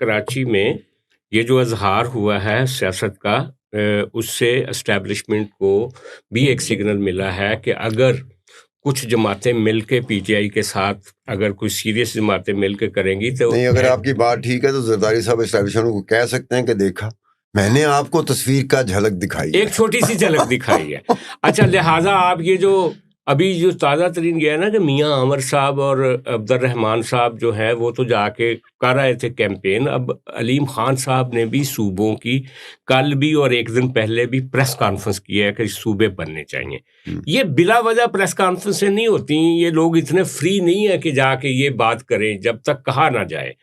کراچی میں یہ جو اظہار ہوا ہے سیاست کا، اس سے اسٹیبلشمنٹ کو بھی ایک سگنل ملا ہے کہ اگر کچھ جماعتیں مل کے پی ٹی آئی کے ساتھ اگر کوئی سیریس جماعتیں مل کے کریں گی تو نہیں، اگر آپ کی بات ٹھیک ہے تو زرداری صاحب اسٹیبلشمنٹ کو کہہ سکتے ہیں کہ دیکھا میں نے آپ کو تصویر کا جھلک دکھائی، ایک چھوٹی سی جھلک دکھائی ہے. اچھا، لہٰذا آپ یہ جو ابھی جو تازہ ترین گیا ہے نا کہ میاں عمر صاحب اور عبد الرحمان صاحب جو ہیں وہ تو جا کے کر رہے تھے کیمپین. اب علیم خان صاحب نے بھی صوبوں کی کل بھی اور ایک دن پہلے بھی پریس کانفرنس کی ہے کہ صوبے بننے چاہیے. یہ بلا وجہ پریس کانفرنسیں نہیں ہوتی، یہ لوگ اتنے فری نہیں ہیں کہ جا کے یہ بات کریں جب تک کہا نہ جائے.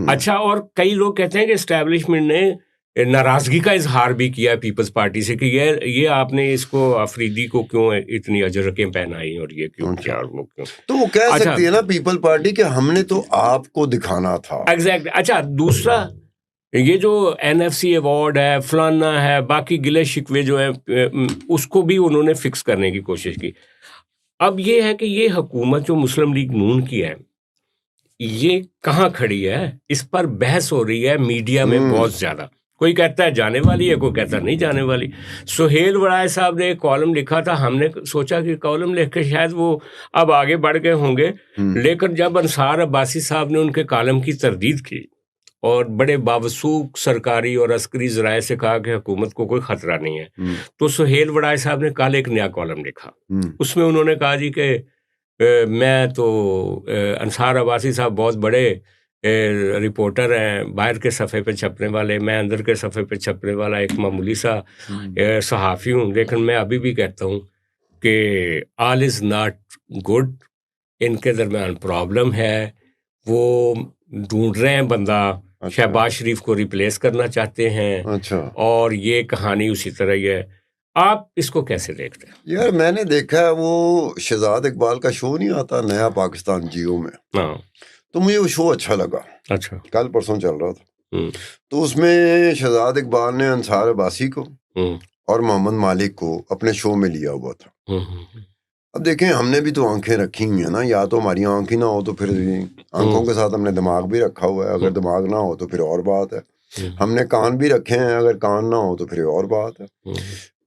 اچھا، اور کئی لوگ کہتے ہیں کہ اسٹیبلشمنٹ نے ناراضگی کا اظہار بھی کیا پیپلز پارٹی سے کہ یہ آپ نے اس کو آفریدی کو کیوں اتنی اجرکیں پہنائی اور یہ کیوں کیا اور وہ کیوں. تو وہ کہہ سکتی ہے نا پیپل پارٹی کہ ہم نے تو آپ کو دکھانا تھا. ایگزیکٹ. اچھا، دوسرا یہ جو این ایف سی ایوارڈ ہے فلانا ہے باقی گلے شکوے جو ہیں اس کو بھی انہوں نے فکس کرنے کی کوشش کی. اب یہ ہے کہ یہ حکومت جو مسلم لیگ نون کی ہے یہ کہاں کھڑی ہے، اس پر بحث ہو رہی ہے میڈیا میں بہت زیادہ. کوئی کہتا ہے جانے والی ہے، کوئی کہتا ہے نہیں جانے والی. سہیل وڑائے صاحب نے ایک کالم لکھا تھا، ہم نے سوچا کہ کالم لکھ کے شاید وہ اب آگے بڑھ گئے ہوں گے، لیکن جب انصار عباسی صاحب نے ان کے کالم کی تردید کی اور بڑے باوثوق سرکاری اور عسکری ذرائع سے کہا کہ حکومت کو کوئی خطرہ نہیں ہے، تو سہیل وڑائے صاحب نے کل ایک نیا کالم لکھا. اس میں انہوں نے کہا جی کہ میں تو انصار عباسی صاحب بہت بڑے رپورٹر ہیں، باہر کے صفحے پہ چھپنے والے، میں اندر کے صفحے پہ چھپنے والا ایک معمولی سا صحافی ہوں، لیکن میں ابھی بھی کہتا ہوں کہ آل از ناٹ گڈ، ان کے درمیان پرابلم ہے، وہ ڈھونڈ رہے ہیں بندہ، شہباز شریف کو ریپلیس کرنا چاہتے ہیں، اور یہ کہانی اسی طرح ہی ہے. آپ اس کو کیسے دیکھتے ہیں؟ یار میں نے دیکھا ہے وہ شہزاد اقبال کا شو نہیں آتا نیا پاکستان جیو میں، تو مجھے وہ شو اچھا لگا. اچھا، کل پرسوں چل رہا تھا، تو اس میں شہزاد اقبال نے انصار عباسی کو اور محمد مالک کو اپنے شو میں لیا ہوا تھا. اب دیکھیں ہم نے بھی تو آنکھیں رکھی ہوئی ہیں نا، یا تو ہماری آنکھ ہی نہ ہو تو پھر آنکھوں کے ساتھ ہم نے دماغ بھی رکھا ہوا ہے، اگر دماغ نہ ہو تو پھر اور بات ہے. ہم نے کان بھی رکھے ہیں، اگر کان نہ ہو تو پھر اور بات ہے.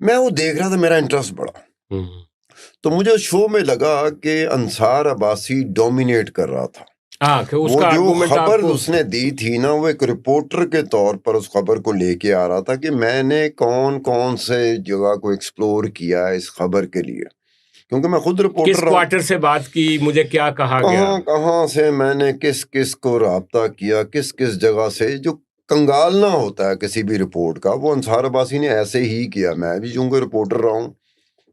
میں وہ دیکھ رہا تھا، میرا انٹرسٹ بڑھا، تو مجھے شو میں لگا کہ انصار عباسی ڈومینیٹ کر رہا تھا. وہ جو خبر اس نے دی تھی نا، وہ ایک رپورٹر کے طور پر اس خبر کو لے کے آ رہا تھا کہ میں نے کون کون سے جگہ کو ایکسپلور کیا ہے اس خبر کے لیے، کیونکہ میں خود رپورٹر کس کوارٹر سے بات کی، مجھے کیا کہا گیا، کہاں سے میں نے کس کس کو رابطہ کیا، کس کس جگہ سے. جو کنگال نہ ہوتا ہے کسی بھی رپورٹ کا، وہ انصار عباسی نے ایسے ہی کیا. میں بھی چونکہ رپورٹر رہا ہوں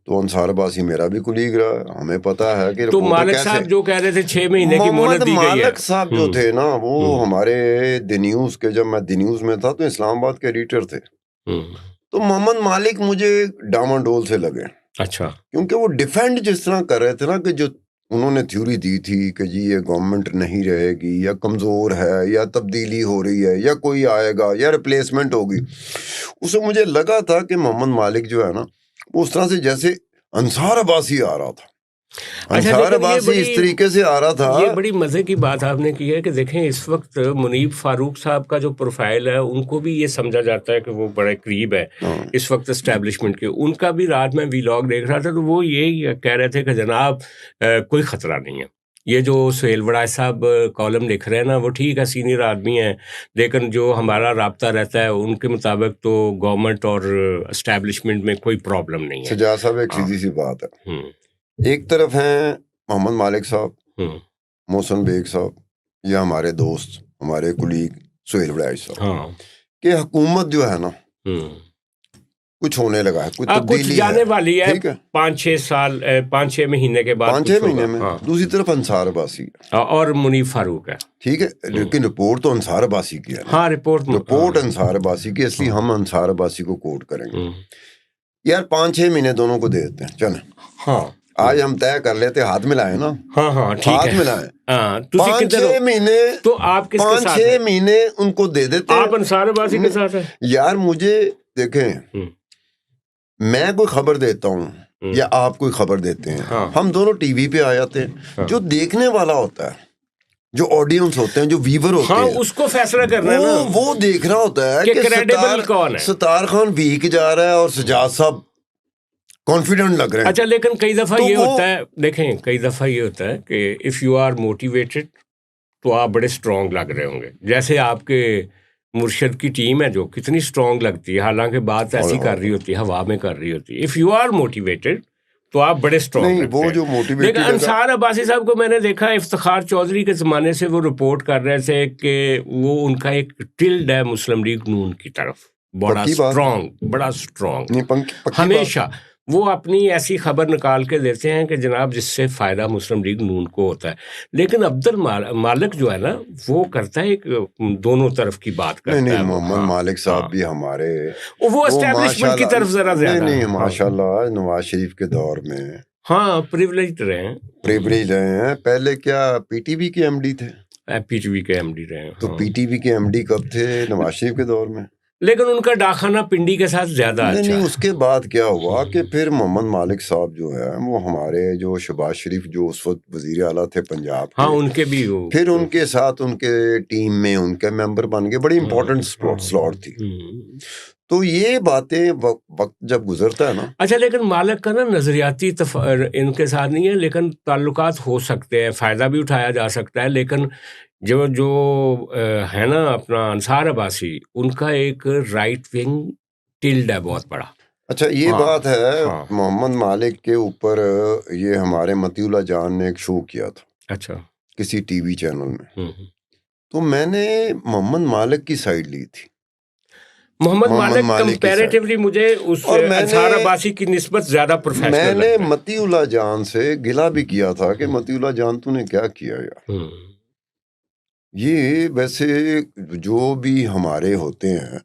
تو انصار عباسی میرا بھی کولیگ رہا، ہمیں پتا ہے کہ تو مالک صاحب جو کہہ رہے تھے 6 مہینے کی مہلت دی گئی ہے. مالک صاحب جو تھے نا وہ ہمارے دی نیوز کے، جب میں دی نیوز میں تھا تو اسلام آباد کے ایڈیٹر تھے، تو محمد مالک مجھے ڈاماڈول سے لگے. اچھا، کیونکہ وہ ڈیفینڈ جس طرح کر رہے تھے نا کہ جو انہوں نے تھیوری دی تھی کہ جی یہ گورنمنٹ نہیں رہے گی یا کمزور ہے یا تبدیلی ہو رہی ہے یا کوئی آئے گا یا ریپلیسمنٹ ہوگی، اس سے مجھے لگا تھا کہ محمد مالک جو ہے نا وہ اس طرح سے جیسے انصار عباسی آ رہا تھا. انصار عباسی اس طریقے سے آ رہا تھا. یہ بڑی مزے کی بات آپ نے کی ہے کہ دیکھیں اس وقت منیب فاروق صاحب کا جو پروفائل ہے ان کو بھی یہ سمجھا جاتا ہے کہ وہ بڑے قریب ہے اس وقت اسٹیبلشمنٹ کے. ان کا بھی رات میں ویلاگ دیکھ رہا تھا تو وہ یہ کہہ رہے تھے کہ جناب کوئی خطرہ نہیں ہے. یہ جو سہیل وڑائے صاحب کالم لکھ رہے ہیں نا وہ ٹھیک ہے سینئر آدمی ہیں، لیکن جو ہمارا رابطہ رہتا ہے ان کے مطابق تو گورنمنٹ اور اسٹیبلشمنٹ میں کوئی پرابلم نہیں ہے. سجاد صاحب ایک سیدھی سی بات ہے، ایک طرف ہیں محمد مالک صاحب، محسن بیگ صاحب یا ہمارے دوست ہمارے کولیگ سہیل وڑائے صاحب، کہ حکومت جو ہے نا کچھ ہونے لگا ہے، کچھ تبدیلی جانے والی ہے 5-6 سال 5-6 مہینے کے بعد 5-6 مہینے میں. دوسری طرف انصار عباسی اور منیب فاروق ہے، ٹھیک ہے، لیکن رپورٹ تو انصار عباسی کی ہے. ہاں رپورٹ انصار عباسی کی، اس لیے ہم انصار عباسی کو کوٹ کریں گے. یار 5-6 مہینے دونوں کو دے دیتے ہیں، چلیں. ہاں آج ہم طے کر لیتے ہاتھ ملائیں نا. ہاں ہاتھ ملائیں. 5-6 مہینے تو آپ 5-6 مہینے ان کو دے دیتے ہیں. آپ انصار عباسی کے ساتھ ہیں. یار مجھے دیکھیں، میں کوئی خبر دیتا ہوں یا آپ کوئی خبر دیتے ہیں، ہم دونوں ٹی وی پہ آ جاتے ہیں. جو دیکھنے والا ہوتا ہے جو آڈینس ہوتے ہیں, جو ویور ہوتے ہیں, اس کو فیصلہ کرنا ہے نا, وہ دیکھ رہا ہوتا ہے کہ کریڈیبل کون ہے. ستار خان ویک جا رہا ہے اور سجاد صاحب کانفیڈنٹ لگ رہے ہیں. اچھا لیکن کئی دفعہ یہ ہوتا ہے, دیکھیں کئی دفعہ یہ ہوتا ہے کہ اف یو آر موٹیویٹڈ تو آپ بڑے اسٹرانگ لگ رہے ہوں گے, جیسے آپ کے مرشد کی ٹیم ہے جو کتنی اسٹرانگ لگتی ہے, حالانکہ بات ایسی کر رہی ہوتی ہے, ہوا میں کر رہی ہوتی ہے. اف یو آر موٹیویٹڈ تو آپ بڑے اسٹرانگ لگتے ہیں. لیکن انصار عباسی صاحب کو میں نے دیکھا افتخار چودھری کے زمانے سے وہ رپورٹ کر رہے تھے کہ وہ ان کا ایک ٹلڈ ہے مسلم لیگ نون کی طرف, بڑا اسٹرانگ ہمیشہ. وہ اپنی ایسی خبر نکال کے دیتے ہیں کہ جناب جس سے فائدہ مسلم لیگ نون کو ہوتا ہے. لیکن عبد المالک جو ہے نا وہ کرتا ہے ایک دونوں طرف کی بات کرتا ہے. نہیں محمد مالک صاحب بھی ہمارے وہ اسٹیبلشمنٹ کی طرف ذرا زیادہ نہیں ماشاءاللہ نواز شریف کے دور میں پریولیج رہے ہیں. پہلے کیا پی ٹی وی کے ایم ڈی تھے, پی ٹی وی کے ایم ڈی رہے. تو پی ٹی وی کے ایم ڈی کب تھے؟ نواز شریف کے دور میں. لیکن ان کا ڈاکخانہ پنڈی کے ساتھ زیادہ اچھا. نہیں اس کے بعد کیا ہوا کہ پھر محمد مالک صاحب جو ہے وہ ہمارے جو شہباز شریف جو اس وقت وزیر اعلیٰ تھے پنجاب کے, ان کے بھی پھر ان کے ساتھ ان کے ٹیم میں ان کے ممبر بن گئے. بڑی امپورٹنٹ سلاٹ تھی. تو یہ باتیں وقت جب گزرتا ہے نا. اچھا لیکن مالک کا نا نظریاتی ان کے ساتھ نہیں ہے, لیکن تعلقات ہو سکتے ہیں, فائدہ بھی اٹھایا جا سکتا ہے. لیکن جو ہے نا اپنا انصار عباسی, ان کا ایک رائٹ ونگ ٹلڈ ہے بہت بڑا. اچھا یہ بات ہے محمد مالک کے اوپر, یہ ہمارے متی اللہ جان نے ایک شو کیا تھا. اچھا کسی ٹی وی چینل میں. تو میں نے محمد مالک کی سائڈ لی تھی. محمد مالک کمپیریٹیولی مجھے اس انصار عباسی کی نسبت زیادہ پروفیشنل میں نے متی اللہ جان سے گلا بھی کیا تھا کہ متی اللہ جان تو نے کیا کیا یار. یہ ویسے جو بھی ہمارے ہوتے ہیں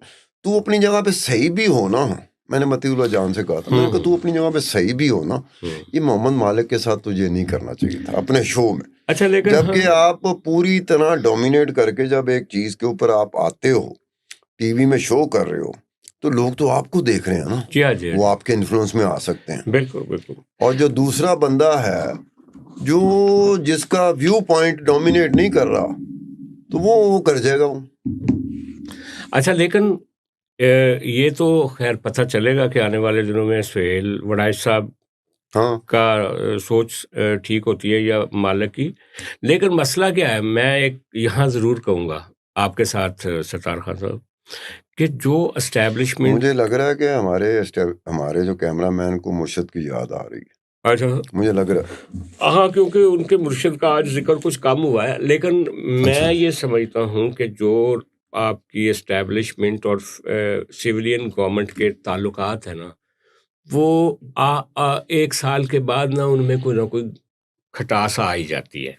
تو اپنی جگہ پہ صحیح بھی ہو نا. میں نے متی اللہ جان سے کہا تھا, میں نے کہا تو اپنی جگہ پہ صحیح بھی ہو نا, یہ محمد مالک کے ساتھ تجھے نہیں کرنا چاہیے تھا اپنے شو میں. اچھا لیکن جبکہ آپ پوری طرح ڈومینیٹ کر کے جب ایک چیز کے اوپر آپ آتے ہو, ٹی وی میں شو کر رہے ہو, تو لوگ تو آپ کو دیکھ رہے ہیں نا, وہ آپ کے انفلوئنس میں آ سکتے ہیں. بالکل. اور جو دوسرا بندہ ہے جو جس کا ویو پوائنٹ ڈومینیٹ نہیں کر رہا تو وہ کر جائے گا. اچھا لیکن یہ تو خیر پتہ چلے گا کہ آنے والے دنوں میں سہیل وڑائچ صاحب کا سوچ ٹھیک ہوتی ہے یا مالک کی. لیکن مسئلہ کیا ہے, میں ایک یہاں ضرور کہوں گا آپ کے ساتھ ستار خان صاحب کہ جو اسٹیبلشمنٹ, مجھے لگ رہا ہے کہ ہمارے جو کیمرہ مین کو مرشد کی یاد آ رہی ہے. اچھا مجھے لگ رہا ہے کیونکہ ان کے مرشد کا آج ذکر کچھ کم ہوا ہے. لیکن میں یہ سمجھتا ہوں کہ جو آپ کی اسٹیبلشمنٹ اور سویلین گورنمنٹ کے تعلقات ہیں نا, وہ ایک سال کے بعد نا ان میں کوئی نہ کوئی کھٹاس آ ہی جاتی ہے.